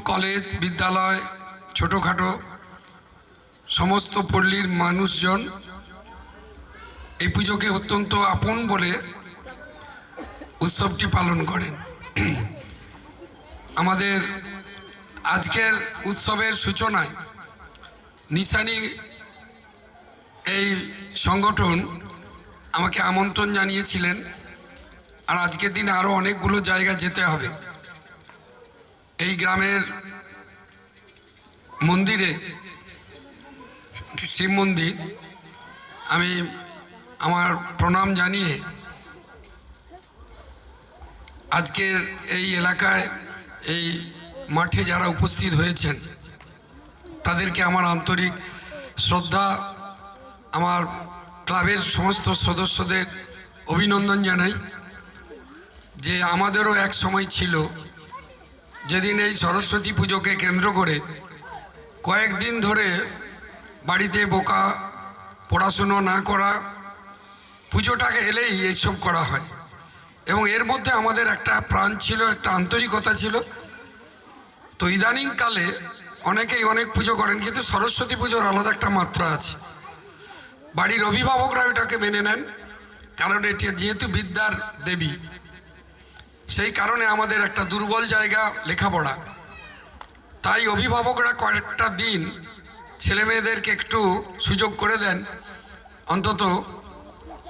College বিদ্যালয় ছোটোখাটো সমস্ত পল্লীর মানুষজন এই পুজোকে অত্যন্ত আপন বলে উৎসবটি পালন করেন। আমাদের আজকের উৎসবের সূচনায় নিশানি এই সংগঠন আমাকে আমন্ত্রণ জানিয়েছিলেন, আর আজকের দিনে আরও অনেকগুলো জায়গা যেতে হবে। এই গ্রামের মন্দিরে, শিব মন্দির, আমি আমার প্রণাম জানিয়ে আজকের এই এলাকায় এই মাঠে যারা উপস্থিত হয়েছেন তাদেরকে আমার আন্তরিক শ্রদ্ধা, আমার ক্লাবের সমস্ত সদস্যদের অভিনন্দন জানাই। যে আমাদেরও এক সময় ছিল যেদিন এই সরস্বতী পুজোকে কেন্দ্র করে কয়েকদিন ধরে বাড়িতে বোকা, পড়াশুনো না করা, পুজোটাকে এলেই এইসব করা হয়। এবং এর মধ্যে আমাদের একটা প্রাণ ছিল, একটা আন্তরিকতা ছিল। তো ইদানিংকালে অনেকেই অনেক পুজো করেন, কিন্তু সরস্বতী পুজোর আলাদা একটা মাত্রা আছে। বাড়ির অভিভাবকরা এটাকে মেনে নেন, কারণ এটি যেহেতু বিদ্যার দেবী, সেই কারণে আমাদের একটা দুর্বল জায়গা লেখাপড়া। তাই অভিভাবকরা কয়েকটা দিন ছেলে মেয়েদেরকে একটু সুযোগ করে দেন অন্তত।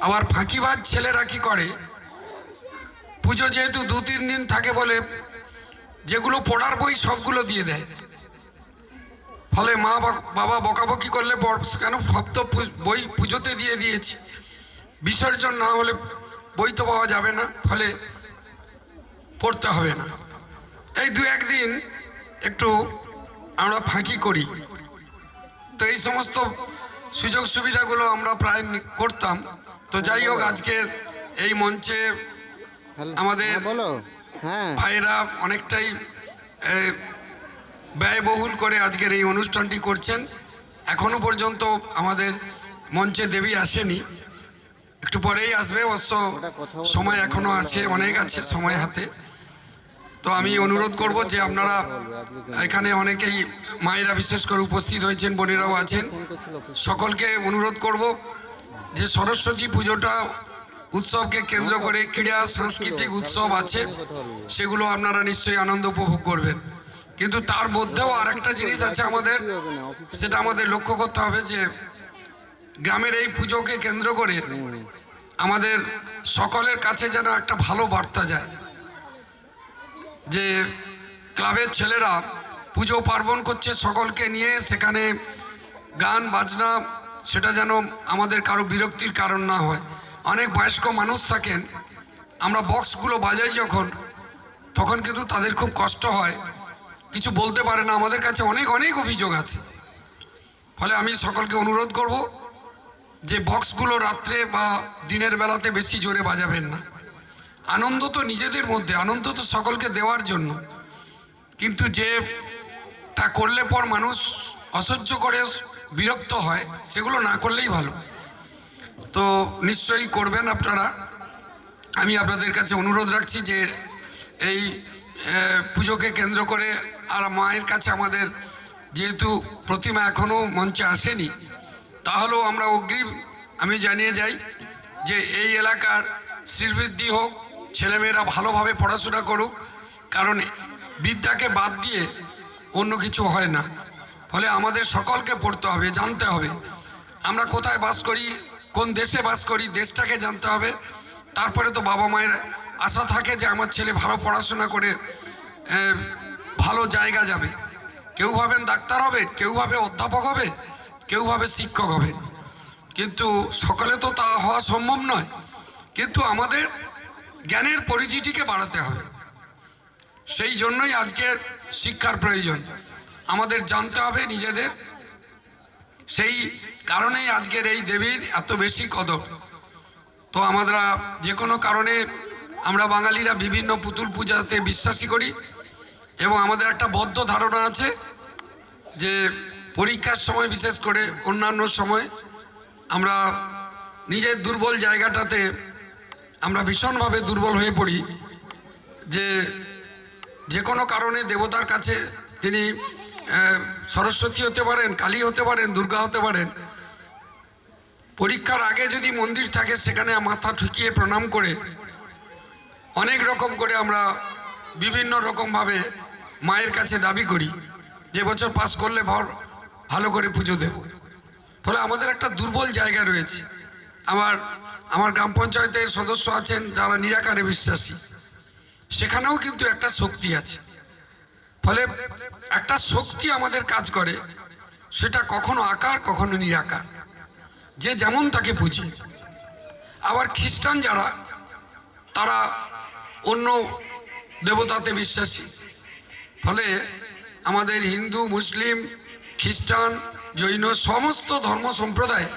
আবার ফাঁকিবাজ ছেলেরা কি করে, পুজো যেহেতু 2-3 দিন থাকে বলে যেগুলো পড়ার বই সবগুলো দিয়ে দেয়। ফলে মা বাবা বকাবকি করলে কেন সব তো বই পুজোতে দিয়ে দিয়েছি, বিসর্জন না হলে বই তো পাওয়া যাবে না, ফলে পড়তে হবে না। এই 2-1 দিন একটু আমরা ফাঁকি করি। তো এই সমস্ত সুযোগ সুবিধাগুলো আমরা প্রায় করতাম। তো যাই হোক, আজকের এই মঞ্চে আমাদের ভাইরা অনেকটাই ব্যয়বহুল করে আজকের এই অনুষ্ঠানটি করছেন। এখনো পর্যন্ত আমাদের মঞ্চে দেবী আসেনি, একটু পরেই আসবে, অবশ্য সময় এখনো আছে, অনেক আছে সময় হাতে। তো আমি অনুরোধ করব যে আপনারা এখানে অনেকেই মায়েরা বিশেষ করে উপস্থিত হয়েছেন, বোনেরাও আছেন, সকলকে অনুরোধ করব যে সরস্বতী পুজোটা উৎসবকে কেন্দ্র করে ক্রীড়া সাংস্কৃতিক উৎসব আছে, সেগুলো আপনারা নিশ্চয়ই আনন্দ উপভোগ করবেন। কিন্তু তার মধ্যেও আর একটা জিনিস আছে আমাদের, সেটা আমাদের লক্ষ্য করতে হবে যে গ্রামের এই পুজোকে কেন্দ্র করে আমাদের সকলের কাছে যেন একটা ভালো বার্তা যায়, যে ক্লাবের ছেলেরা পুজো পার্বণ করছে সকলকে নিয়ে, সেখানে গান বাজনা, সেটা যেন আমাদের কারো বিরক্তির কারণ না হয়। অনেক বয়স্ক মানুষ থাকেন, আমরা বক্সগুলো বাজাই যখন, তখন কিন্তু তাদের খুব কষ্ট হয়, কিছু বলতে পারে না। আমাদের কাছে অনেক অনেক অভিযোগ আছে। ফলে আমি সকলকে অনুরোধ করব যে বক্সগুলো রাত্রে বা দিনের বেলাতে বেশি জোরে বাজাবেন না। আনন্দ তো নিজেদের মধ্যে, আনন্দ তো সকলকে দেওয়ার জন্য, কিন্তু যেটা করলে পর মানুষ অসহ্য করে বিরক্ত হয়, সেগুলো না করলেই ভালো। তো নিশ্চয়ই করবেন আপনারা। আমি আপনাদের কাছে অনুরোধ রাখছি যে এই পুজোকে কেন্দ্র করে, আর মায়ের কাছে আমাদের যেহেতু প্রতিমা এখনও মঞ্চে আসেনি, তাহলেও আমরা অগ্রিম আমি জানিয়ে যাই যে এই এলাকার শ্রীবৃদ্ধি হোক, ছেলেমেয়েরা ভালোভাবে পড়াশোনা করুক, কারণ বিদ্যাকে বাদ দিয়ে অন্য কিছু হয় না। ফলে আমাদের সকলকে পড়তে হবে, জানতে হবে আমরা কোথায় বাস করি, কোন দেশে বাস করি, দেশটাকে জানতে হবে। তারপরে তো বাবা মায়ের আশা থাকে যে আমার ছেলে ভালো পড়াশোনা করে ভালো জায়গা যাবে। কেউ ভাবেন ডাক্তার হবে, কেউ ভাবে অধ্যাপক হবে, কেউ ভাবে শিক্ষক হবে, কিন্তু সকলে তো তা হওয়া সম্ভব নয়। কিন্তু আমাদের জ্ঞানের পরিধিটিকে বাড়াতে হবে, সেই জন্যই আজকের শিক্ষার প্রয়োজন। আমাদের জানতে হবে নিজেদের, সেই কারণেই আজকের এই দেবীর এত বেশি কদর। তো আমরা যে কোনো কারণে, আমরা বাঙালিরা বিভিন্ন পুতুল পূজাতে বিশ্বাসী করি, এবং আমাদের একটা বদ্ধ ধারণা আছে যে পরীক্ষার সময়, বিশেষ করে অন্যান্য সময়, আমরা নিজের দুর্বল জায়গাটাতে আমরা ভীষণভাবে দুর্বল হয়ে পড়ি, যে কোনো কারণে দেবতার কাছে তিনি সরস্বতী হতে পারেন, কালী হতে পারেন, দুর্গা হতে পারেন। পরীক্ষার আগে যদি মন্দির থাকে সেখানে মাথা ঠুকিয়ে প্রণাম করে অনেক রকম করে আমরা বিভিন্ন রকমভাবে মায়ের কাছে দাবি করি যে বছর পাস করলে ভালো করে পুজো দেব। ফলে আমাদের একটা দুর্বল জায়গা রয়েছে। আমার গ্রাম পঞ্চায়েতের সদস্য আছেন যারা নিরাকারে বিশ্বাসী, সেখানেও কিন্তু একটা শক্তি আছে। ফলে একটা শক্তি আমাদের কাজ করে, সেটা কখনো আকার কখনো নিরাকার, যে যেমন তাকে বুঝে। আবার খ্রিস্টান যারা, তারা অন্য দেবতাতে বিশ্বাসী। ফলে আমাদের হিন্দু, মুসলিম, খ্রিস্টান, জৈন সমস্ত ধর্ম সম্প্রদায়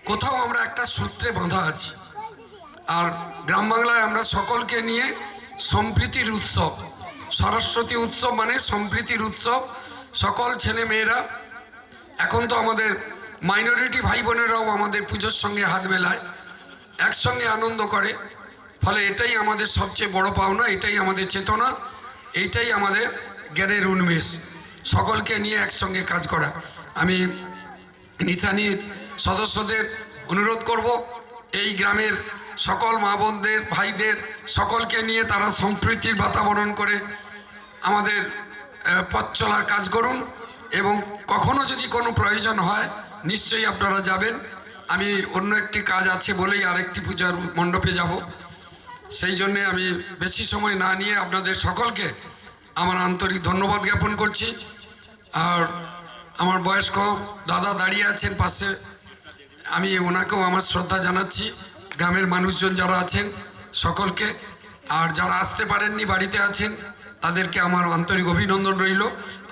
কোথাও আমরা একটা সূত্রে বাঁধা আছি। আর গ্রাম বাংলায় আমরা সকলকে নিয়ে সম্প্রীতির উৎসব, সরস্বতী উৎসব মানে সম্প্রীতির উৎসব। সকল ছেলে মেয়েরা, এখন তো আমাদের মাইনরিটি ভাই বোনেরাও আমাদের পুজোর সঙ্গে হাত মেলায়, একসঙ্গে আনন্দ করে। ফলে এটাই আমাদের সবচেয়ে বড় পাওনা, এটাই আমাদের চেতনা, এইটাই আমাদের জ্ঞানের উন্মেষ, সকলকে নিয়ে একসঙ্গে কাজ করা। আমি নিশানির সদস্যদের অনুরোধ করব, এই গ্রামের সকল মা বোনদের, ভাইদের সকলকে নিয়ে তারা সম্প্রীতির বাতাবরণ করে আমাদের পথ চলার কাজ করুন। এবং কখনো যদি কোনো প্রয়োজন হয় নিশ্চয়ই আপনারা যাবেন। আমি অন্য একটি কাজ আছে বলেই আরেকটি পূজার মণ্ডপে যাব, সেই জন্যে আমি বেশি সময় না নিয়ে আপনাদের সকলকে আমার আন্তরিক ধন্যবাদ জ্ঞাপন করছি। আর আমার বয়স্ক দাদা দাঁড়িয়ে আছেন পাশে, আমি ওনাকেও আমার শ্রদ্ধা জানাচ্ছি। গ্রামের মানুষজন যারা আছেন সকলকে, আর যারা আসতে পারেননি বাড়িতে আছেন তাদেরকে আমার আন্তরিক অভিনন্দন রইল।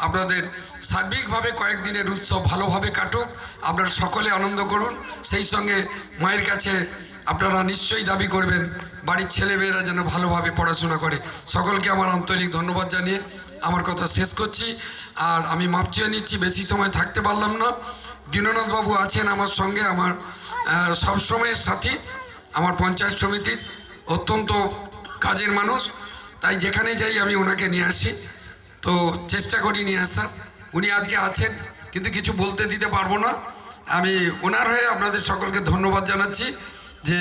আপনাদের সার্বিকভাবে কয়েকদিনের উৎসব ভালোভাবে কাটুক, আপনারা সকলে আনন্দ করুন। সেই সঙ্গে মায়ের কাছে আপনারা নিশ্চয়ই দাবি করবেন বাড়ির ছেলেমেয়েরা যেন ভালোভাবে পড়াশোনা করে। সকলকে আমার আন্তরিক ধন্যবাদ জানিয়ে আমার কথা শেষ করছি। আর আমি মাপ চেয়ে নিচ্ছি, বেশি সময় থাকতে পারলাম না। দীননাথ বাবু আছেন আমার সঙ্গে, আমার সবসময়ের সাথী, আমার পঞ্চায়েত সমিতির অত্যন্ত কাজের মানুষ, তাই যেখানে যাই আমি ওনাকে নিয়ে আসি, তো চেষ্টা করি নিয়ে আসার। উনি আজকে আছেন কিন্তু কিছু বলতে দিতে পারবো না। আমি ওনার হয়ে আপনাদের সকলকে ধন্যবাদ জানাচ্ছি যে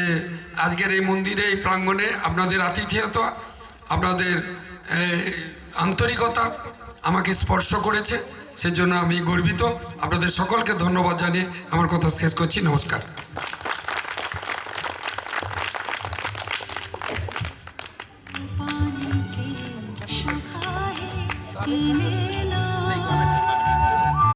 আজকের এই মন্দিরে, এই প্রাঙ্গণে আপনাদের আতিথেয়তা, আপনাদের আন্তরিকতা আমাকে স্পর্শ করেছে, সেজন্য আমি গর্বিত। আপনাদের সকলকে ধন্যবাদ জানিয়ে আমার কথা শেষ করছি। নমস্কার।